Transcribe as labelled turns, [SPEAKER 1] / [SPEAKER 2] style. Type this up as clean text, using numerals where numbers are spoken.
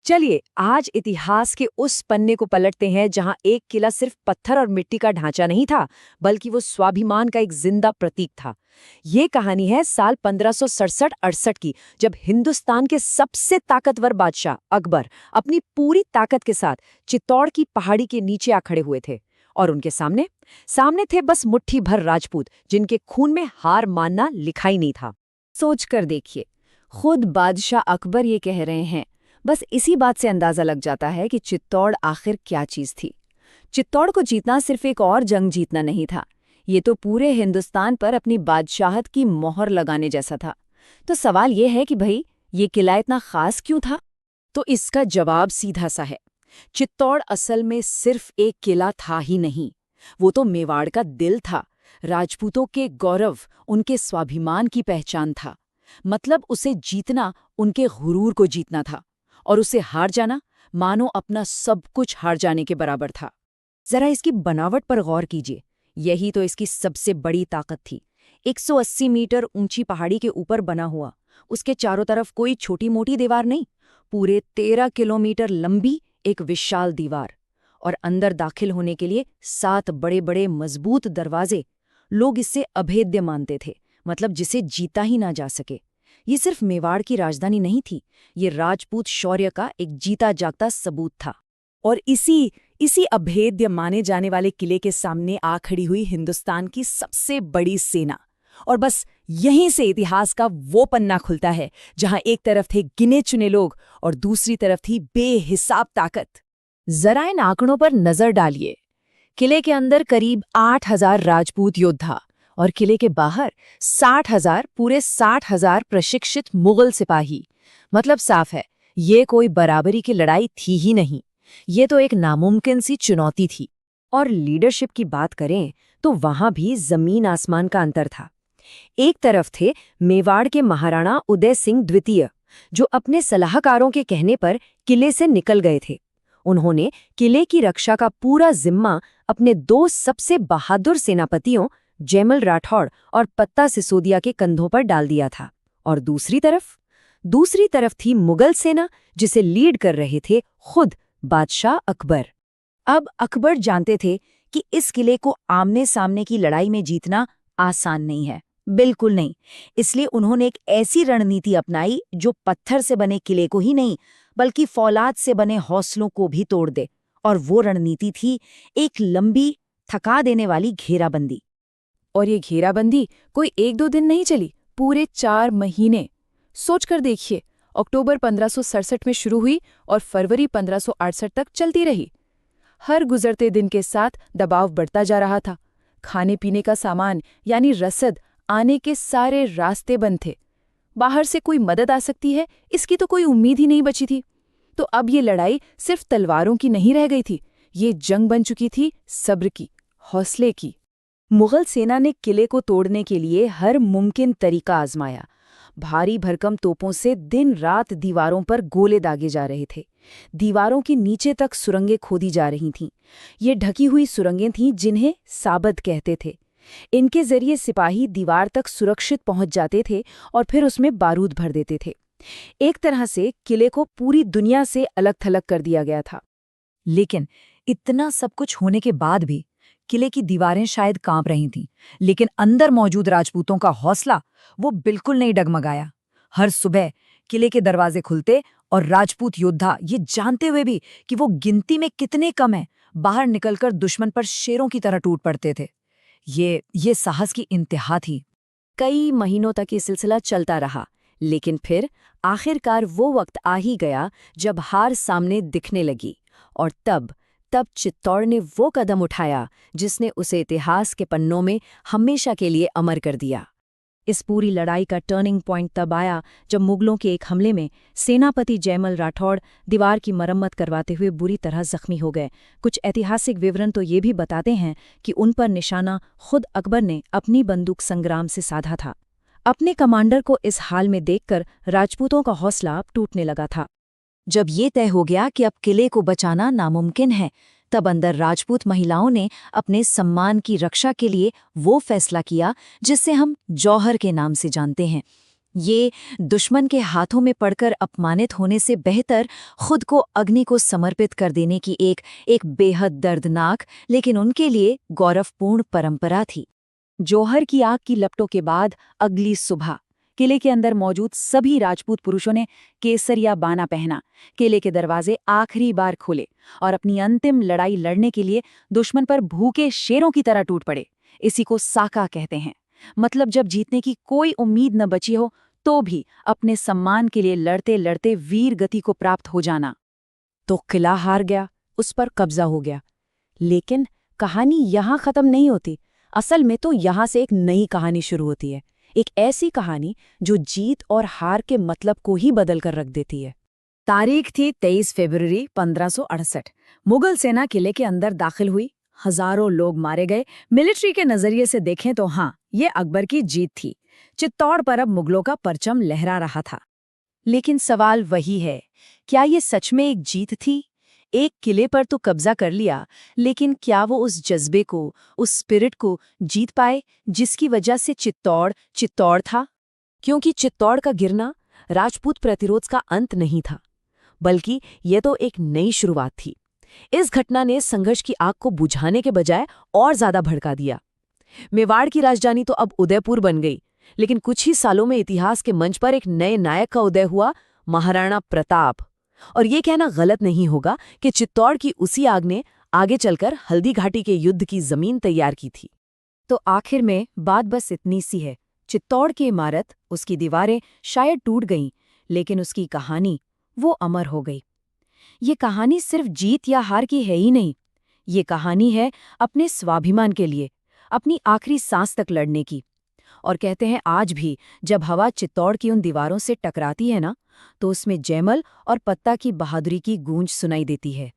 [SPEAKER 1] चलिए आज इतिहास के उस पन्ने को पलटते हैं जहां एक किला सिर्फ पत्थर और मिट्टी का ढांचा नहीं था, बल्कि वो स्वाभिमान का एक जिंदा प्रतीक था। ये कहानी है साल 1567-68 की, जब हिंदुस्तान के सबसे ताकतवर बादशाह अकबर अपनी पूरी ताकत के साथ चित्तौड़ की पहाड़ी के नीचे आ खड़े हुए थे। और उनके सामने सामने थे बस मुट्ठी भर राजपूत, जिनके खून में हार मानना लिखा ही नहीं था।
[SPEAKER 2] सोच कर देखिए, खुद बादशाह अकबर ये कह रहे हैं। बस इसी बात से अंदाजा लग जाता है कि चित्तौड़ आखिर क्या चीज थी। चित्तौड़ को जीतना सिर्फ एक और जंग जीतना नहीं था, ये तो पूरे हिंदुस्तान पर अपनी बादशाहत की मोहर लगाने जैसा था। तो सवाल ये है कि भाई, ये किला इतना खास क्यों था?
[SPEAKER 1] तो इसका जवाब सीधा सा है। चित्तौड़ असल में सिर्फ एक किला था ही नहीं, वो तो मेवाड़ का दिल था। राजपूतों के गौरव, उनके स्वाभिमान की पहचान था। मतलब उसे जीतना उनके गुरूर को जीतना था, और उसे हार जाना मानो अपना सब कुछ हार जाने के बराबर था। जरा इसकी बनावट पर गौर कीजिए, यही तो इसकी सबसे बड़ी ताकत थी। 180 मीटर ऊंची पहाड़ी के ऊपर बना हुआ, उसके चारों तरफ कोई छोटी मोटी दीवार नहीं, पूरे 13 किलोमीटर लंबी एक विशाल दीवार, और अंदर दाखिल होने के लिए 7 बड़े बड़े मजबूत दरवाजे। लोग इससे अभेद्य मानते थे, मतलब जिसे जीता ही ना जा सके। ये सिर्फ मेवाड़ की राजधानी नहीं थी, ये राजपूत शौर्य का एक जीता जागता सबूत था। और इसी अभेद्य माने जाने वाले किले के सामने आ खड़ी हुई हिंदुस्तान की सबसे बड़ी सेना। और बस यहीं से इतिहास का वो पन्ना खुलता है जहां एक तरफ थे गिने चुने लोग और दूसरी तरफ थी बेहिसाब ताकत। जरा इन आंकड़ों पर नजर डालिए। किले के अंदर करीब 8,000 राजपूत योद्धा और किले के बाहर 60,000, पूरे 60,000 प्रशिक्षित मुगल सिपाही। मतलब साफ है, ये कोई बराबरी की लड़ाई थी ही नहीं, ये तो एक नामुमकिन सी चुनौती थी। और लीडरशिप की बात करें तो वहां भी जमीन आसमान का अंतर था। एक तरफ थे मेवाड़ के महाराणा उदय सिंह द्वितीय, जो अपने सलाहकारों के कहने पर किले से निकल गए थे। उन्होंने किले की रक्षा का पूरा जिम्मा अपने 2 सबसे बहादुर सेनापतियों जैमल राठौड़ और पत्ता सिसोदिया के कंधों पर डाल दिया था। और दूसरी तरफ थी मुगल सेना, जिसे लीड कर रहे थे खुद बादशाह अकबर। अब अकबर जानते थे कि इस किले को आमने सामने की लड़ाई में जीतना आसान नहीं है, बिल्कुल नहीं। इसलिए उन्होंने एक ऐसी रणनीति अपनाई जो पत्थर से बने किले को ही नहीं, बल्कि फौलाद से बने हौसलों को भी तोड़ दे। और वो रणनीति थी एक लंबी, थका देने वाली घेराबंदी। और ये घेराबंदी कोई 1-2 दिन नहीं चली, पूरे 4 महीने। सोचकर देखिए, अक्टूबर 1567 में शुरू हुई और फरवरी 1568 तक चलती रही। हर गुजरते दिन के साथ दबाव बढ़ता जा रहा था। खाने पीने का सामान यानी रसद आने के सारे रास्ते बंद थे। बाहर से कोई मदद आ सकती है, इसकी तो कोई उम्मीद ही नहीं बची थी। तो अब ये लड़ाई सिर्फ तलवारों की नहीं रह गई थी, ये जंग बन चुकी थी सब्र की, हौसले की। मुगल सेना ने किले को तोड़ने के लिए हर मुमकिन तरीका आजमाया। भारी भरकम तोपों से दिन रात दीवारों पर गोले दागे जा रहे थे। दीवारों के नीचे तक सुरंगें खोदी जा रही थीं। ये ढकी हुई सुरंगें थीं जिन्हें साबत कहते थे। इनके जरिए सिपाही दीवार तक सुरक्षित पहुंच जाते थे और फिर उसमें बारूद भर देते थे। एक तरह से किले को पूरी दुनिया से अलग थलग कर दिया गया था। लेकिन इतना सब कुछ होने के बाद भी किले की दीवारें शायद कांप रही थीं, लेकिन अंदर मौजूद राजपूतों का हौसला वो बिल्कुल नहीं डगमगाया। हर सुबह किले के दरवाजे खुलते और राजपूत योद्धा, ये जानते हुए भी कि वो गिनती में कितने कम हैं, बाहर निकलकर दुश्मन पर शेरों की तरह टूट पड़ते थे। ये साहस की इंतहा थी। कई महीनों तक ये सिलसिला चलता रहा, लेकिन फिर आखिरकार वो वक्त आ ही गया जब हार सामने दिखने लगी। और तब चित्तौड़ ने वो कदम उठाया जिसने उसे इतिहास के पन्नों में हमेशा के लिए अमर कर दिया। इस पूरी लड़ाई का टर्निंग पॉइंट तब आया जब मुगलों के एक हमले में सेनापति जैमल राठौड़ दीवार की मरम्मत करवाते हुए बुरी तरह जख्मी हो गए। कुछ ऐतिहासिक विवरण तो ये भी बताते हैं कि उन पर निशाना खुद अकबर ने अपनी बंदूक संग्राम से साधा था। अपने कमांडर को इस हाल में देखकर राजपूतों का हौसला अब टूटने लगा था। जब ये तय हो गया कि अब किले को बचाना नामुमकिन है, तब अंदर राजपूत महिलाओं ने अपने सम्मान की रक्षा के लिए वो फैसला किया जिसे हम जौहर के नाम से जानते हैं। ये दुश्मन के हाथों में पड़कर अपमानित होने से बेहतर खुद को अग्नि को समर्पित कर देने की एक बेहद दर्दनाक लेकिन उनके लिए गौरवपूर्ण परंपरा थी। जौहर की आग की लपटों के बाद अगली सुबह किले के अंदर मौजूद सभी राजपूत पुरुषों ने केसरिया बाना पहना, किले के दरवाजे आखिरी बार खोले और अपनी अंतिम लड़ाई लड़ने के लिए दुश्मन पर भूखे शेरों की तरह टूट पड़े। इसी को साका कहते हैं, मतलब जब जीतने की कोई उम्मीद न बची हो तो भी अपने सम्मान के लिए लड़ते लड़ते वीर गति को प्राप्त हो जाना। तो किला हार गया, उस पर कब्जा हो गया। लेकिन कहानी यहाँ खत्म नहीं होती। असल में तो यहाँ से एक नई कहानी शुरू होती है, एक ऐसी कहानी जो जीत और हार के मतलब को ही बदल कर रख देती है। तारीख थी 23 फरवरी 1568। मुगल सेना किले के अंदर दाखिल हुई, हजारों लोग मारे गए। मिलिट्री के नजरिए से देखें तो हाँ, ये अकबर की जीत थी। चित्तौड़ पर अब मुगलों का परचम लहरा रहा था। लेकिन सवाल वही है, क्या ये सच में एक जीत थी? एक किले पर तो कब्जा कर लिया, लेकिन क्या वो उस जज्बे को, उस स्पिरिट को जीत पाए जिसकी वजह से चित्तौड़ था? क्योंकि चित्तौड़ का गिरना राजपूत प्रतिरोध का अंत नहीं था, बल्कि ये तो एक नई शुरुआत थी। इस घटना ने संघर्ष की आग को बुझाने के बजाय और ज्यादा भड़का दिया। मेवाड़ की राजधानी तो अब उदयपुर बन गई, लेकिन कुछ ही सालों में इतिहास के मंच पर एक नए नायक का उदय हुआ, महाराणा प्रताप। और ये कहना गलत नहीं होगा कि चित्तौड़ की उसी आग ने आगे चलकर हल्दी घाटी के युद्ध की जमीन तैयार की थी। तो आखिर में बात बस इतनी सी है, चित्तौड़ की इमारत, उसकी दीवारें शायद टूट गईं, लेकिन उसकी कहानी वो अमर हो गई। ये कहानी सिर्फ जीत या हार की है ही नहीं, ये कहानी है अपने स्वाभिमान के लिए, अपनी आखिरी सांस तक लड़ने की। और कहते हैं आज भी जब हवा चित्तौड़ की उन दीवारों से टकराती है ना, तो उसमें जयमल और पत्ता की बहादुरी की गूंज सुनाई देती है।